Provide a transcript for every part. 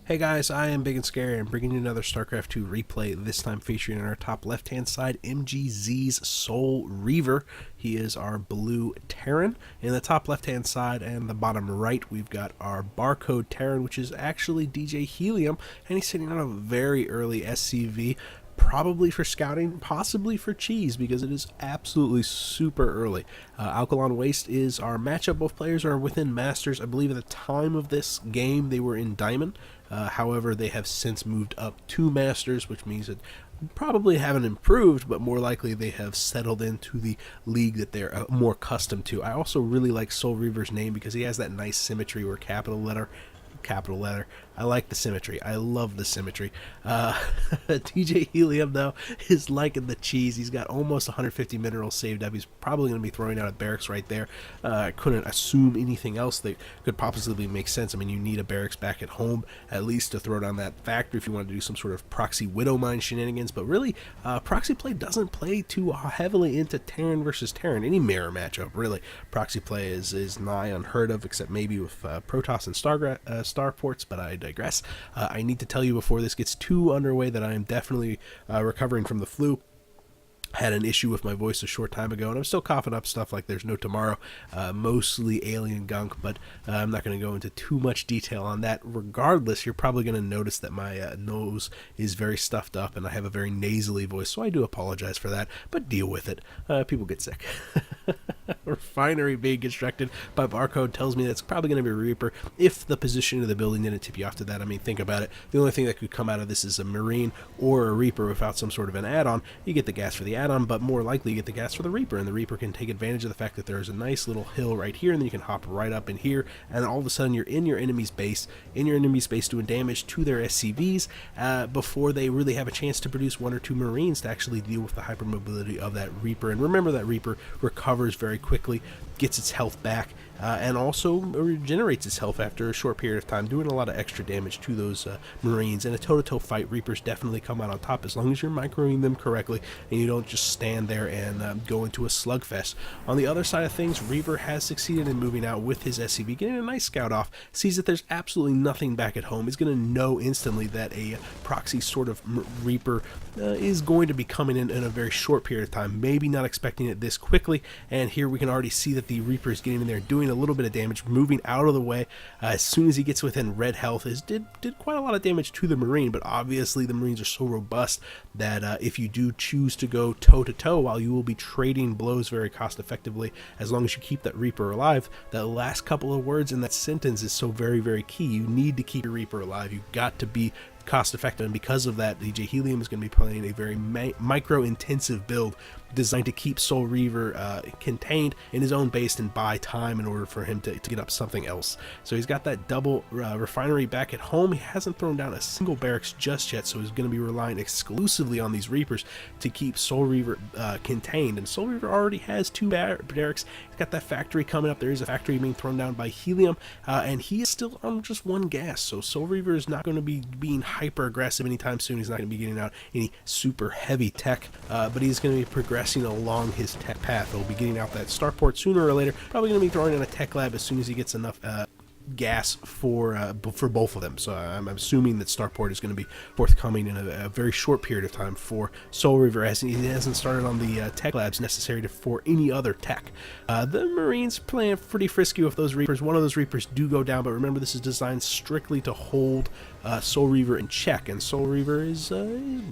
Hey guys, I am Ibigandscary and bringing you another StarCraft 2 replay, this time featuring on our top left-hand side MgZ's SoulReaveR. He is our blue Terran. In the top left-hand side and the bottom right, we've got our barcode Terran, which is actually DJHelium, and he's sitting on a very early SCV, probably for scouting, possibly for cheese, because it is absolutely super early. Alkaline Waste is our matchup. Both players are within Masters. I believe at the time of this game they were in Diamond. However, they have since moved up to Masters, which means that probably haven't improved, but more likely they have settled into the league that they're more accustomed to. I also really like SoulReaver's name because he has that nice symmetry where capital letter. I like the symmetry. I love the symmetry. DJHelium, though, is liking the cheese. He's got almost 150 minerals saved up. He's probably going to be throwing out a barracks right there. I couldn't assume anything else that could possibly make sense. I mean, you need a barracks back at home, at least to throw down that factory if you want to do some sort of proxy widow mine shenanigans. But really, proxy play doesn't play too heavily into Terran versus Terran. Any mirror matchup, really. Proxy play is nigh unheard of, except maybe with Protoss and Starports, but I digress. I need to tell you before this gets too underway that I am definitely recovering from the flu. Had an issue with my voice a short time ago, and I'm still coughing up stuff like there's no tomorrow, mostly alien gunk, but I'm not going to go into too much detail on that. Regardless, you're probably going to notice that my nose is very stuffed up, and I have a very nasally voice, so I do apologize for that, but deal with it. People get sick. Refinery being constructed by barcode tells me that's probably going to be a Reaper if the position of the building didn't tip you off to that. I mean, think about it. The only thing that could come out of this is a Marine or a Reaper without some sort of an add-on. You get the gas for the add-on, but more likely you get the gas for the Reaper, and the Reaper can take advantage of the fact that there's a nice little hill right here, and then you can hop right up in here, and all of a sudden you're in your enemy's base, doing damage to their SCVs before they really have a chance to produce one or two Marines to actually deal with the hypermobility of that Reaper. And remember, that Reaper recovers very quickly, gets its health back, and also regenerates its health after a short period of time, doing a lot of extra damage to those Marines. In a toe-to-toe fight, Reapers definitely come out on top as long as you're microing them correctly and you don't just stand there and go into a slugfest. On the other side of things, Reaver has succeeded in moving out with his SCV, getting a nice scout off, sees that there's absolutely nothing back at home. He's going to know instantly that a proxy sort of Reaper is going to be coming in a very short period of time, maybe not expecting it this quickly, and here we can already see that the Reaper is getting in there, doing a little bit of damage, moving out of the way as soon as he gets within red health. Did quite a lot of damage to the Marine, but obviously the Marines are so robust that if you do choose to go toe-to-toe, while you will be trading blows very cost effectively, as long as you keep that Reaper alive, that last couple of words in that sentence is so very, very key. You need to keep your Reaper alive. You've got to be cost effective, and because of that, DJHelium is going to be playing a very micro intensive build designed to keep SoulReaver contained in his own base and buy time in order for him to get up something else. So he's got that double refinery back at home. He hasn't thrown down a single barracks just yet, so he's going to be relying exclusively on these Reapers to keep SoulReaver contained. And SoulReaver already has two barracks. He's got that factory coming up. There is a factory being thrown down by Helium, and he is still on just one gas. So SoulReaver is not going to be being hyper aggressive anytime soon. He's not going to be getting out any super heavy tech, but he's going to be progressing along his tech path. He'll be getting out that starport sooner or later. Probably going to be throwing in a tech lab as soon as he gets enough gas for both of them. So I'm assuming that starport is going to be forthcoming in a very short period of time for SoulReaver, as he hasn't started on the tech labs necessary for any other tech. The Marines playing pretty frisky with those Reapers. One of those Reapers do go down, but remember, this is designed strictly to hold SoulReaver in check, and SoulReaver is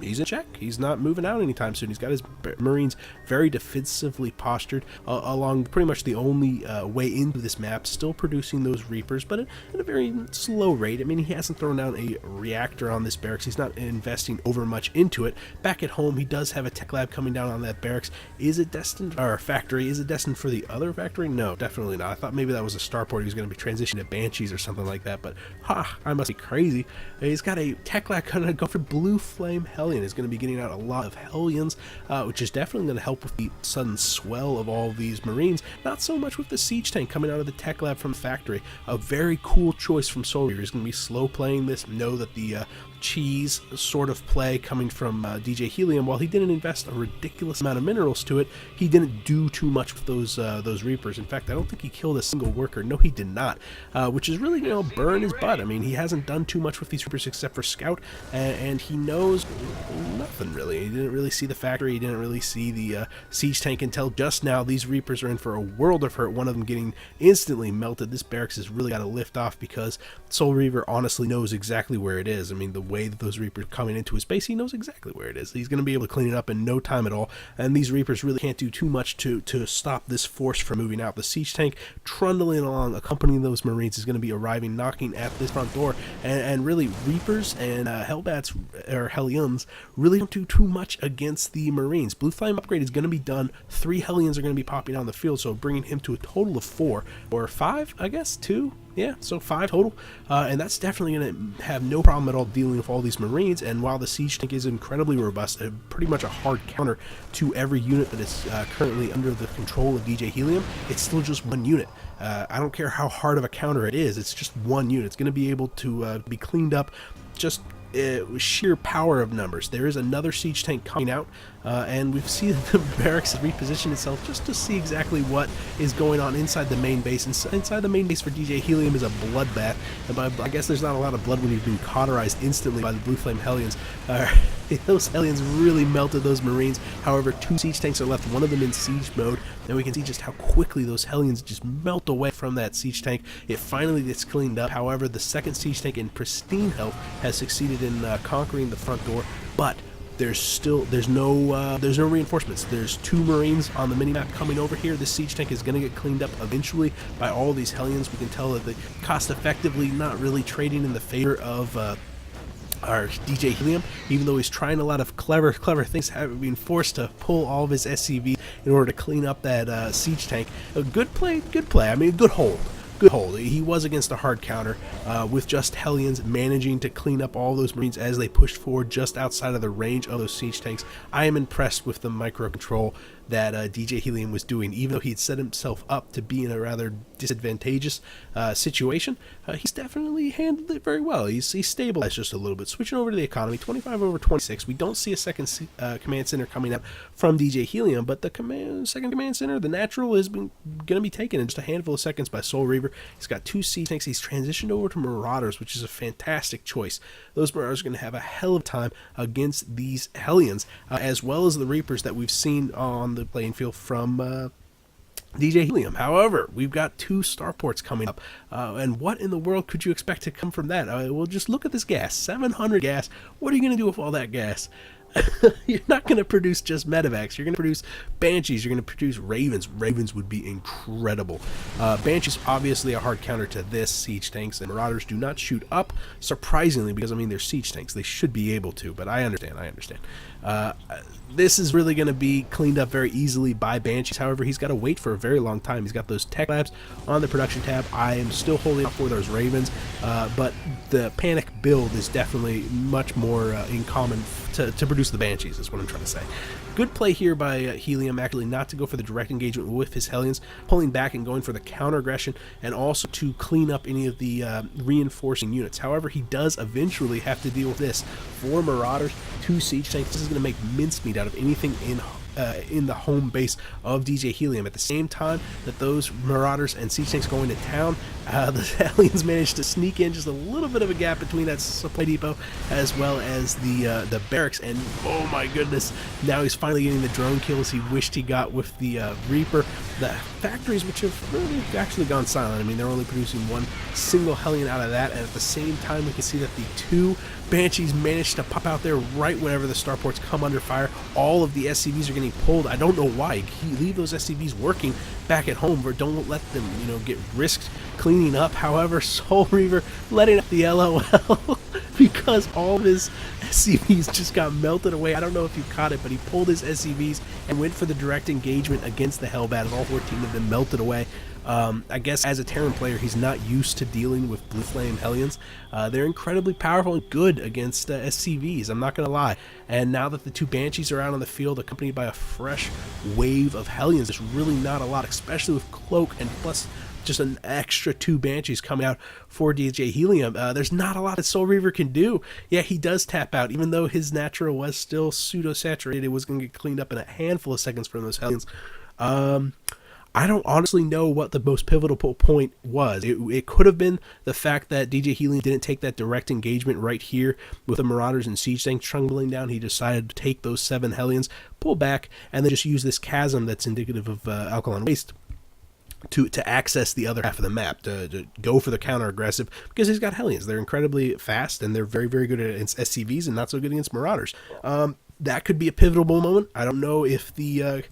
he's in check. He's not moving out anytime soon. He's got his Marines very defensively postured along pretty much the only way into this map, still producing those Reapers, but at a very slow rate. I mean, he hasn't thrown down a reactor on this barracks. He's not investing over much into it. Back at home, he does have a tech lab coming down on that barracks. Is it destined, or factory, is it destined for the other factory? No, definitely not. I thought maybe that was a starport. He was going to be transitioning to Banshees or something like that, but I must be crazy. He's got a tech lab going to go for Blue Flame Hellion. He's going to be getting out a lot of Hellions, which is definitely going to help with the sudden swell of all these Marines. Not so much with the siege tank coming out of the tech lab from factory. A very very cool choice from SoulReaveR. He's going to be slow playing this, know that the cheese sort of play coming from DJHelium, while he didn't invest a ridiculous amount of minerals to it, he didn't do too much with those Reapers. In fact, I don't think he killed a single worker. No, he did not, which is really, burn his butt. I mean, he hasn't done too much with these Reapers except for scout, and he knows nothing really. He didn't really see the factory, he didn't really see the siege tank until just now. These Reapers are in for a world of hurt, one of them getting instantly melted. This barracks has really got to lift off because SoulReaveR honestly knows exactly where it is. I mean, the way that those Reapers are coming into his base, he knows exactly where it is. He's going to be able to clean it up in no time at all, and these Reapers really can't do too much to stop this force from moving out. The siege tank trundling along, accompanying those Marines, is going to be arriving, knocking at this front door, and really Reapers and Hellbats or Hellions really don't do too much against the Marines. Blue Flame upgrade is going to be done. 3 Hellions are going to be popping out on the field, so bringing him to a total of 4 or 5, I guess. 2. Yeah, so 5 total, and that's definitely going to have no problem at all dealing with all these Marines. And while the siege tank is incredibly robust, pretty much a hard counter to every unit that is currently under the control of DJHelium, it's still just one unit. I don't care how hard of a counter it is, it's just one unit. It's going to be able to be cleaned up just sheer power of numbers. There is another siege tank coming out, and we've seen the barracks reposition itself just to see exactly what is going on inside the main base. Inside the main base for DJHelium is a bloodbath. I guess there's not a lot of blood when you've been cauterized instantly by the Blue Flame Hellions. Those Hellions really melted those Marines. However, 2 siege tanks are left, one of them in siege mode, and we can see just how quickly those Hellions just melt away from that siege tank. It finally gets cleaned up. However, the second siege tank in pristine health has succeeded in conquering the front door, but there's no reinforcements. There's 2 Marines on the minimap coming over here. This siege tank is going to get cleaned up eventually by all these Hellions. We can tell that they cost effectively not really trading in the favor of our DJHelium, even though he's trying a lot of clever things, having been forced to pull all of his SCV in order to clean up that siege tank. A good play. I mean, good hold. He was against a hard counter with just Hellions managing to clean up all those Marines as they pushed forward just outside of the range of those siege tanks. I am impressed with the micro control that DJHelium was doing. Even though he'd set himself up to be in a rather disadvantageous situation, he's definitely handled it very well. He's stabilized just a little bit. Switching over to the economy, 25 over 26. We don't see a second command center coming up from DJHelium, but the second command center, the natural, is going to be taken in just a handful of seconds by SoulReaveR. He's got 2 siege tanks. He's transitioned over to Marauders, which is a fantastic choice. Those Marauders are going to have a hell of a time against these Hellions, as well as the Reapers that we've seen on the playing field from DJHelium. However, we've got 2 starports coming up, and what in the world could you expect to come from that? Well, just look at this gas, 700 gas. What are you going to do with all that gas? You're not going to produce just medevacs. You're going to produce Banshees. You're going to produce Ravens. Ravens would be incredible. Banshees, obviously a hard counter to this siege tanks, and Marauders do not shoot up, surprisingly, because, I mean, they're siege tanks. They should be able to, but I understand. This is really going to be cleaned up very easily by Banshees. However, he's got to wait for a very long time. He's got those tech labs on the production tab. I am still holding out for those Ravens, but the panic build is definitely much more in common to produce the Banshees, is what I'm trying to say. Good play here by Helium, actually not to go for the direct engagement with his Hellions, pulling back and going for the counter aggression, and also to clean up any of the reinforcing units. However, he does eventually have to deal with this. 4 Marauders, 2 siege tanks. This is going to make mincemeat out of anything in the home base of DJHelium. At the same time that those Marauders and siege tanks go into town, the Hellions managed to sneak in just a little bit of a gap between that supply depot as well as the barracks, and oh my goodness, now he's finally getting the drone kills he wished he got with the Reaper. The factories, which have really actually gone silent. I mean, they're only producing 1 single Hellion out of that, and at the same time we can see that the 2 Banshees managed to pop out there right whenever the starports come under fire. All of the SCVs are getting pulled. I don't know why. You leave those SCVs working back at home, or don't let them, get risked cleaning up. However, SoulReaveR letting up the LOL because all of his SCVs just got melted away. I don't know if you caught it, but he pulled his SCVs and went for the direct engagement against the Hellbat, and all 14 of them melted away. I guess as a Terran player, he's not used to dealing with Blue Flame Hellions. They're incredibly powerful and good against SCVs, I'm not going to lie. And now that the 2 Banshees are out on the field, accompanied by a fresh wave of Hellions, there's really not a lot, especially with Cloak, and plus just an extra 2 Banshees coming out for DJHelium. There's not a lot that SoulReaveR can do. Yeah, he does tap out, even though his natural was still pseudo-saturated. It was going to get cleaned up in a handful of seconds from those Hellions. I don't honestly know what the most pivotal point was. It could have been the fact that DJHelium didn't take that direct engagement right here with the Marauders and Siege Tanks trundling down. He decided to take those 7 Hellions, pull back, and then just use this chasm that's indicative of Alkaline Waste to access the other half of the map, to go for the counter-aggressive, because he's got Hellions. They're incredibly fast, and they're very, very good against SCVs and not so good against Marauders. That could be a pivotal moment. I don't know if the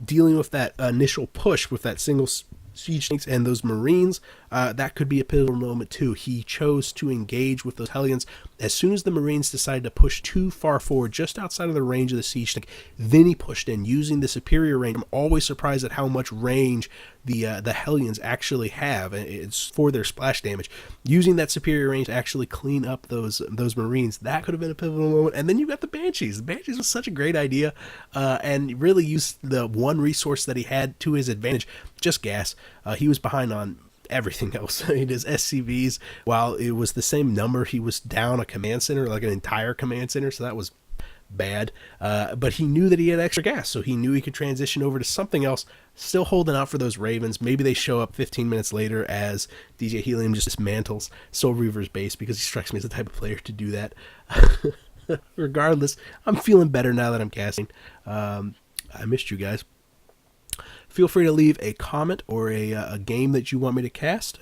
dealing with that initial push with that single Siege Tanks and those Marines, that could be a pivotal moment too. He chose to engage with those Hellions as soon as the Marines decided to push too far forward, just outside of the range of the Siege Tank. Then he pushed in using the superior range. I'm always surprised at how much range the Hellions actually have. It's for their splash damage. Using that superior range to actually clean up those Marines, that could have been a pivotal moment. And then you got the Banshees. The Banshees was such a great idea, and really used the one resource that he had to his advantage, just gas. He was behind on everything else. His SCVs, while it was the same number, he was down a command center, like an entire command center, so that was bad. But he knew that he had extra gas, so he knew he could transition over to something else, still holding out for those Ravens. Maybe they show up 15 minutes later as DJHelium just dismantles SoulReaVR's base, because he strikes me as the type of player to do that. Regardless, I'm feeling better now that I'm casting. I missed you guys. Feel free to leave a comment or a game that you want me to cast.